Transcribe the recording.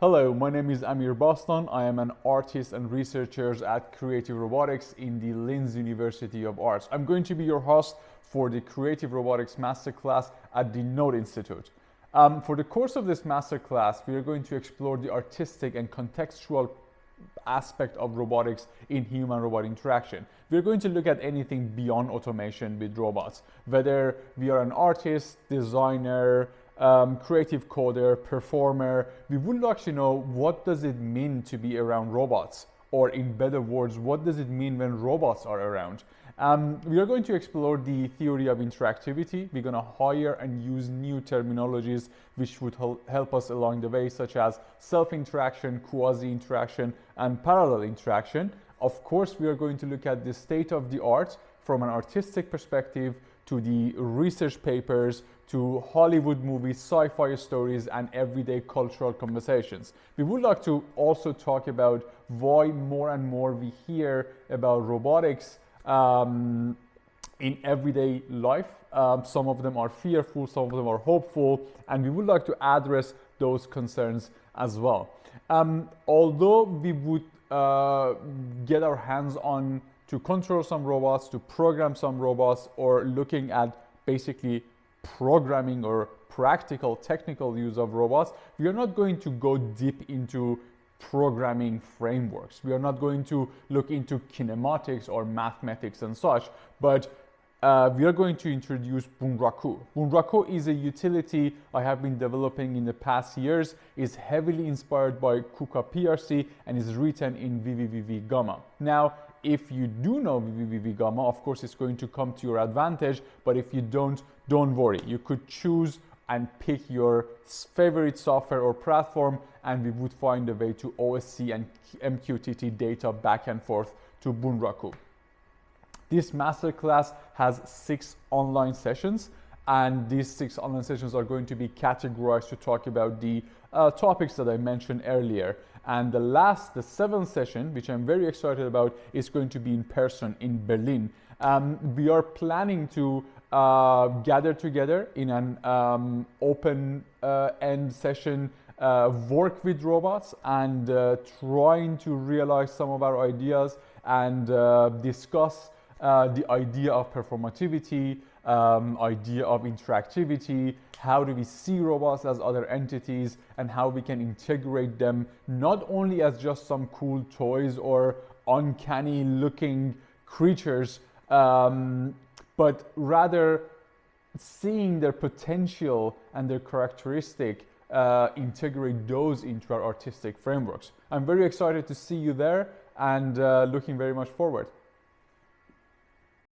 Hello, my name is Amir Bastan. I am an artist and researcher at Creative Robotics in the Linz University of Art. I'm going to be your host for the Creative Robotics Masterclass at the Node Institute. For the course of this masterclass, we are going to explore the artistic and contextual aspect of robotics in human-robot interaction. We're going to look at anything beyond automation with robots, whether we are an artist, designer, creative coder, performer. We would like to know, what does it mean to be around robots? Or in better words, what does it mean when robots are around? We are going to explore the theory of interactivity. We're going to hire and use new terminologies which would help us along the way, such as self-interaction, quasi-interaction, and parallel interaction. Of course, we are going to look at the state of the art from an artistic perspective, to the research papers, to Hollywood movies, sci-fi stories, and everyday cultural conversations. We would like to also talk about why more and more we hear about robotics in everyday life. Some of them are fearful, some of them are hopeful, and we would like to address those concerns as well. Although we would get our hands on to control some robots, to program some robots, or looking at basically programming or practical technical use of robots, we are not going to go deep into programming frameworks. We are not going to look into kinematics or mathematics and such, but we are going to introduce Bunraku. Bunraku is a utility I have been developing in the past years, is heavily inspired by KUKA PRC, and is written in VVVV Gamma. Now, if you do know VVVV Gamma, of course it's going to come to your advantage, but if you don't worry. You could choose and pick your favorite software or platform, and we would find a way to OSC and MQTT data back and forth to Bunraku. This masterclass has 6 online sessions, and these 6 online sessions are going to be categorized to talk about the topics that I mentioned earlier. And the 7th session, which I'm very excited about, is going to be in person in Berlin. We are planning to gather together in an open-end session, work with robots, and trying to realize some of our ideas and discuss the idea of performativity, idea of interactivity, how do we see robots as other entities, and how we can integrate them not only as just some cool toys or uncanny looking creatures, but rather seeing their potential and their characteristic, integrate those into our artistic frameworks. I'm very excited to see you there, and looking very much forward.